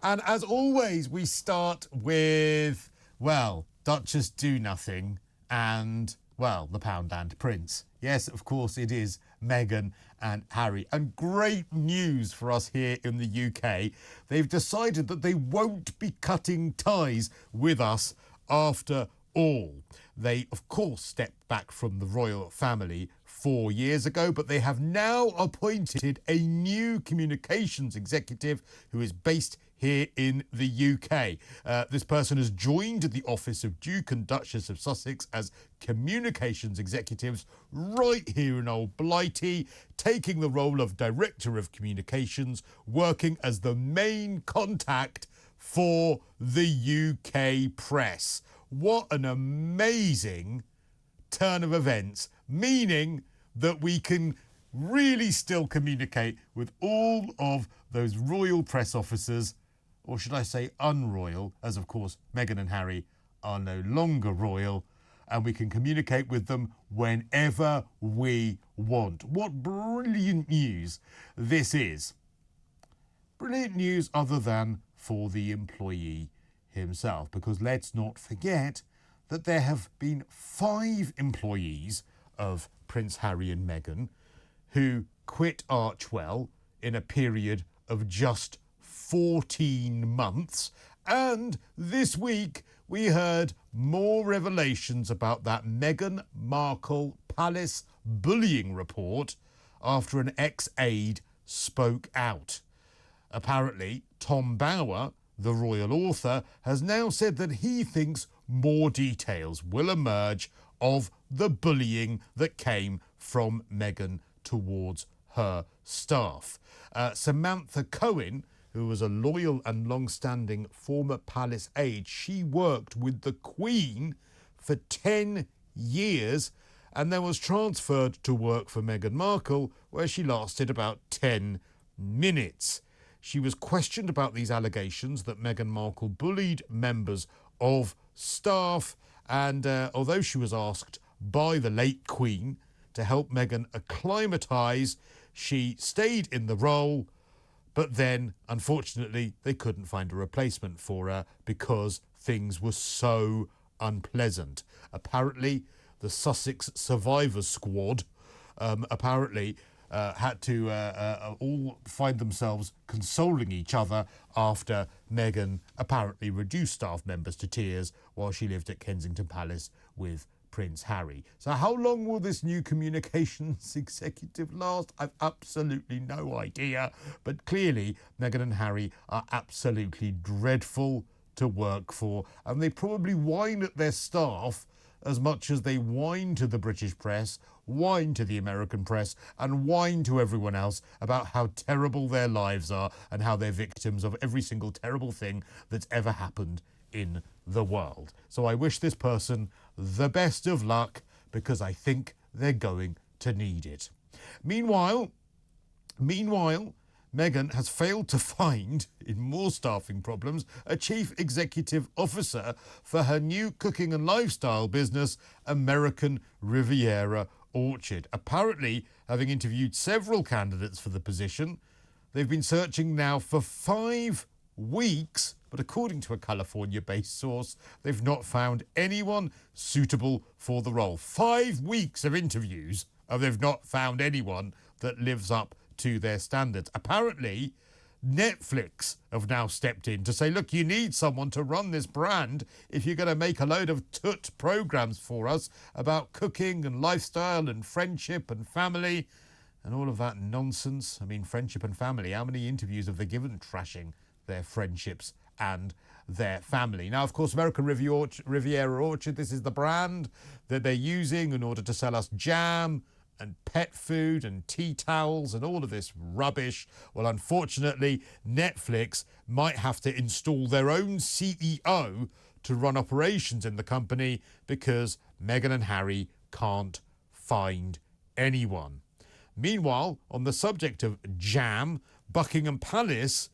And as always, we start with, well, Duchess do nothing and, well, the Pound and Prince. Yes, of course, it is Meghan and Harry. And great news for us here in the UK. They've decided that they won't be cutting ties with us after all. They, of course, stepped back from the royal family 4 years ago, but they have now appointed a new communications executive who is based here in the UK. This person has joined the office of Duke and Duchess of Sussex as communications executives right here in Old Blighty, taking the role of Director of Communications, working as the main contact for the UK press. What an amazing turn of events, meaning that we can really still communicate with all of those royal press officers, or should I say unroyal, as of course Meghan and Harry are no longer royal, and we can communicate with them whenever we want. What brilliant news this is. Brilliant news other than for the employee himself, because let's not forget that there have been 5 employees of Prince Harry and Meghan who quit Archewell in a period of just 14 months. And this week we heard more revelations about that Meghan Markle palace bullying report after an ex-aide spoke out. Apparently, Tom Bower, the royal author, has now said that he thinks more details will emerge of the bullying that came from Meghan towards her staff. Samantha Cohen, who was a loyal and long-standing former palace aide, she worked with the Queen for 10 years and then was transferred to work for Meghan Markle, where she lasted about 10 minutes. She was questioned about these allegations that Meghan Markle bullied members of staff, and although she was asked by the late Queen to help Meghan acclimatise, she stayed in the role, but then, unfortunately, they couldn't find a replacement for her because things were so unpleasant. Apparently, the Sussex Survivor Squad had to all find themselves consoling each other after Meghan apparently reduced staff members to tears while she lived at Kensington Palace with Prince Harry. So how long will this new communications executive last? I've absolutely no idea. But clearly, Meghan and Harry are absolutely dreadful to work for, and they probably whine at their staff as much as they whine to the British press, whine to the American press, and whine to everyone else about how terrible their lives are and how they're victims of every single terrible thing that's ever happened in the world. So I wish this person the best of luck, because I think they're going to need it. Meanwhile, Meghan has failed to find, in more staffing problems, a chief executive officer for her new cooking and lifestyle business, American Riviera Orchard. Apparently, having interviewed several candidates for the position, they've been searching now for 5 weeks, but according to a California-based source, they've not found anyone suitable for the role. 5 weeks of interviews, and they've not found anyone that lives up to their standards. Apparently, Netflix have now stepped in to say, look, you need someone to run this brand if you're going to make a load of tut programs for us about cooking and lifestyle and friendship and family and all of that nonsense. I mean, friendship and family, how many interviews have they given trashing their friendships and their family? Now, of course, American Riviera Orchard, this is the brand that they're using in order to sell us jam and pet food and tea towels and all of this rubbish. Well, unfortunately, Netflix might have to install their own CEO to run operations in the company because Meghan and Harry can't find anyone. Meanwhile, on the subject of jam, Buckingham Palace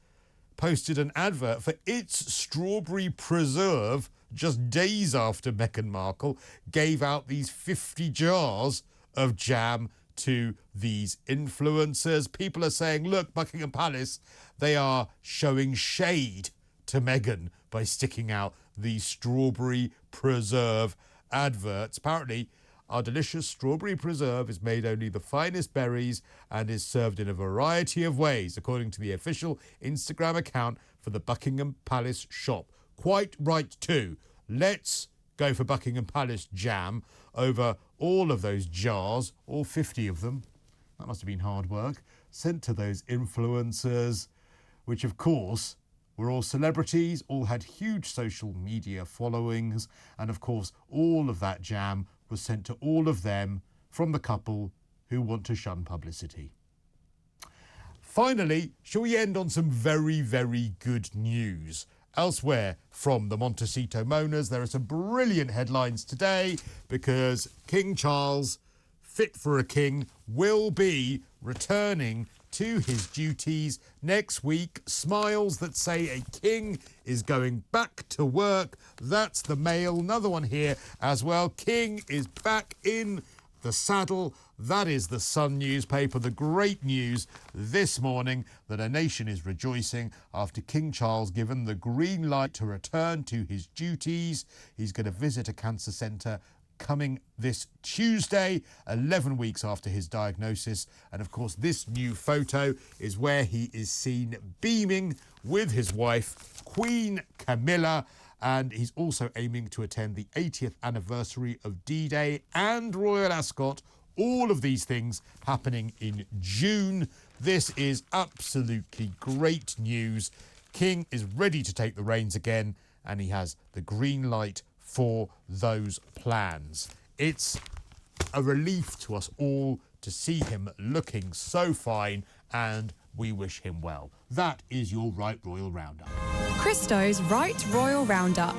posted an advert for its strawberry preserve just days after Meghan Markle gave out these 50 jars of jam to these influencers. People are saying, look, Buckingham Palace, they are showing shade to Meghan by sticking out these strawberry preserve adverts. Apparently, our delicious strawberry preserve is made only the finest berries and is served in a variety of ways, according to the official Instagram account for the Buckingham Palace shop. Quite right too. Let's go for Buckingham Palace jam over all of those jars, all 50 of them. That must have been hard work. Sent to those influencers, which of course were all celebrities, all had huge social media followings, and of course all of that jam was sent to all of them from the couple who want to shun publicity. Finally, shall we end on some very, very good news? Elsewhere from the Montecito Moaners, there are some brilliant headlines today because King Charles, fit for a king, will be returning to his duties next week. Smiles that say a king is going back to work. That's the Mail. Another one here as well. King is back in the saddle. That is the Sun newspaper. The great news this morning that a nation is rejoicing after King Charles given the green light to return to his duties. He's going to visit a cancer centre coming this Tuesday, 11 weeks after his diagnosis. And of course, this new photo is where he is seen beaming with his wife, Queen Camilla. And he's also aiming to attend the 80th anniversary of D-Day and Royal Ascot. All of these things happening in June. This is absolutely great news. King is ready to take the reins again, and he has the green light for those plans. It's a relief to us all to see him looking so fine, and we wish him well. That is your Right Royal Roundup. Cristo's Right Royal Roundup.